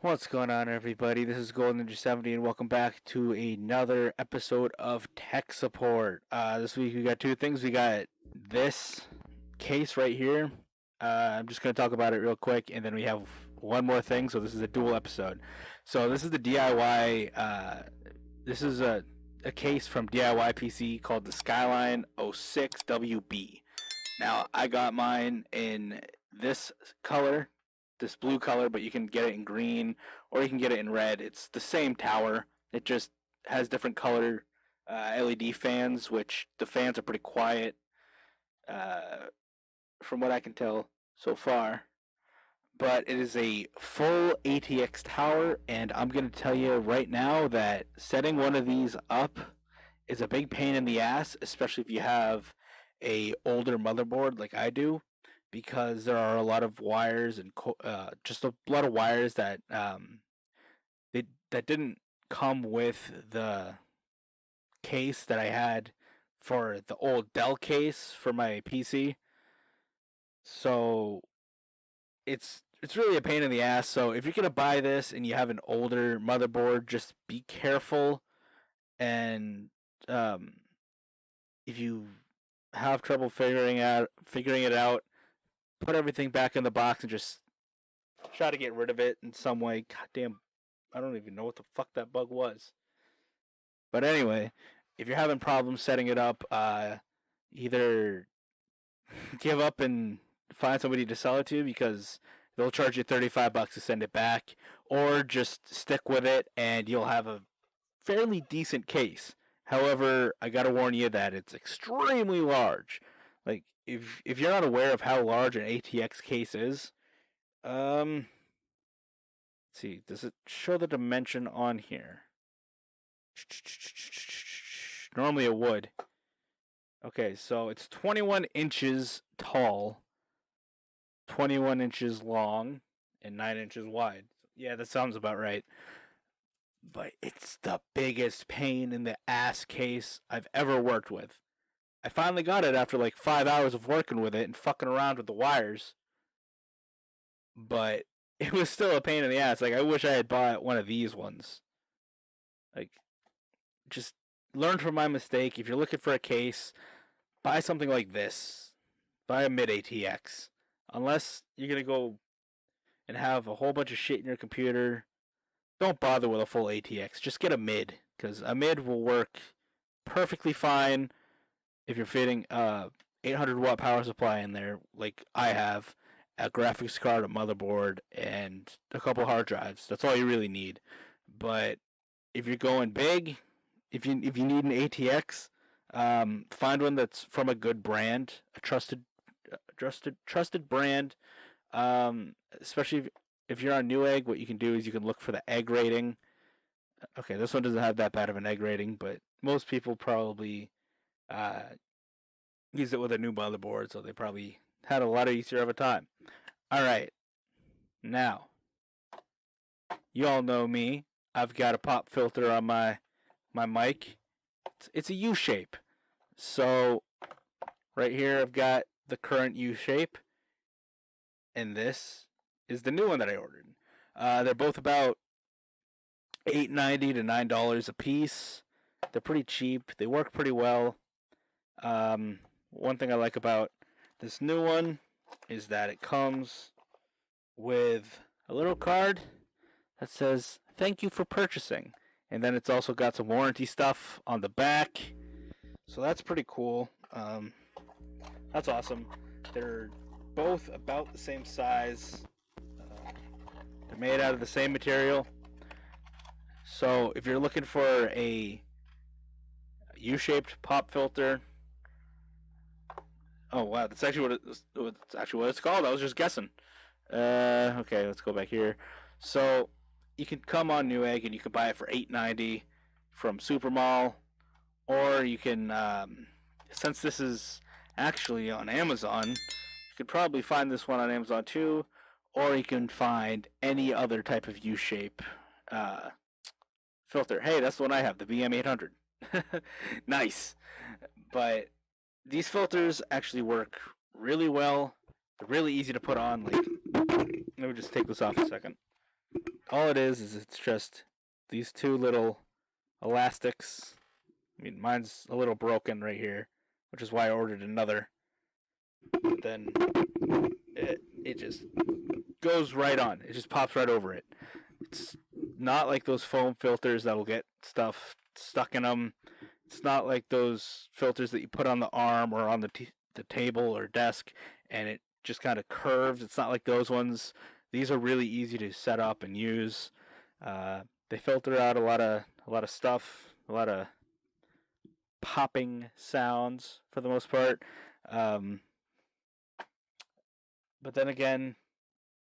What's going on, everybody? This is Golden Ninja 70, and welcome back to another episode of Tech Support. This week we got two things. We got this case right here. I'm just going to talk about it real quick, and then we have one more thing. So this is a dual episode. So this is the DIY. This is a case from DIY PC called the Skyline 06WB. Now I got mine in this color, this blue color, but you can get it in green or you can get it in red. It's the same tower. It just has different color LED fans, which the fans are pretty quiet, uh, from what I can tell so far. But it is a full ATX tower, and I'm going to tell you right now that setting one of these up is a big pain in the ass, especially if you have a older motherboard like I do, because there are a lot of wires and just a lot of wires that that didn't come with the case that I had for the old Dell case for my PC. So it's really a pain in the ass. So if you're gonna buy this and you have an older motherboard, just be careful. And um, if you have trouble figuring it out, put everything back in the box and just try to get rid of it in some way. God damn, I don't even know what the fuck that bug was. But anyway, if you're having problems setting it up, either give up and find somebody to sell it to because they'll charge you $35 to send it back, or just stick with it and you'll have a fairly decent case. However, I gotta warn you that it's extremely large. Like if you're not aware of how large an ATX case is, let's see, does it show the dimension on here? Normally it would. Okay, so it's 21 inches tall, 21 inches long, and 9 inches wide. Yeah, that sounds about right. But it's the biggest pain in the ass case I've ever worked with. I finally got it after like 5 hours of working with it and fucking around with the wires, but it was still a pain in the ass. Like, I wish I had bought one of these ones. Like, just learn from my mistake. If you're looking for a case, buy something like this. Buy a mid ATX. Unless you're gonna go and have a whole bunch of shit in your computer, don't bother with a full ATX. Just get a mid, because a mid will work perfectly fine if you're fitting a 800-watt power supply in there, like I have, a graphics card, a motherboard, and a couple hard drives. That's all you really need. But if you're going big, if you need an ATX, find one that's from a good brand, a trusted brand. Especially if you're on Newegg, what you can do is you can look for the egg rating. Okay, this one doesn't have that bad of an egg rating, but most people probably uh, use it with a new motherboard, so they probably had a lot easier of a time. All right, now you all know me. I've got a pop filter on my mic. It's a U shape. So right here I've got the current U shape, and this is the new one that I ordered. They're both about $8.90 to $9 a piece. They're pretty cheap. They work pretty well. One thing I like about this new one is that it comes with a little card that says "Thank you for purchasing," and then it's also got some warranty stuff on the back. So that's pretty cool. That's awesome. They're both about the same size. They're made out of the same material. So if you're looking for a U-shaped pop filter, oh wow, that's actually what it's called. I was just guessing. Okay, let's go back here. So you can come on Newegg and you can buy it for $8.90 from Supermall, or you can, since this is actually on Amazon, you could probably find this one on Amazon too, or you can find any other type of U-shape filter. Hey, that's the one I have, the BM800. Nice. But these filters actually work really well. They're really easy to put on. Like, let me just take this off a second. all it is it's just these two little elastics. I mean, mine's a little broken right here, which is why I ordered another. But then it just goes right on. It just pops right over it. It's not like those foam filters that'll get stuff stuck in them. It's not like those filters that you put on the arm or on the table or desk and it just kind of curves. It's not like those ones. These are really easy to set up and use. They filter out a lot of stuff, a lot of popping sounds for the most part. But then again,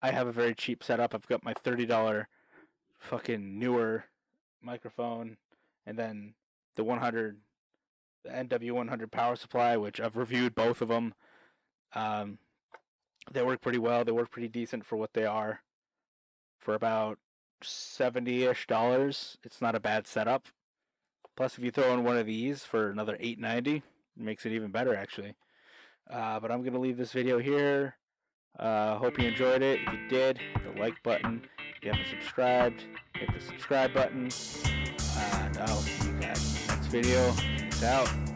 I have a very cheap setup. I've got my $30 fucking newer microphone, and then the NW100 power supply, which I've reviewed both of them. They work pretty well. They work pretty decent for what they are. For about $70-ish, it's not a bad setup. Plus, if you throw in one of these for another $8.90, it makes it even better, actually. But I'm going to leave this video here. Hope you enjoyed it. If you did, hit the like button. If you haven't subscribed, hit the subscribe button. And I'll see you guys in the next video. Peace out.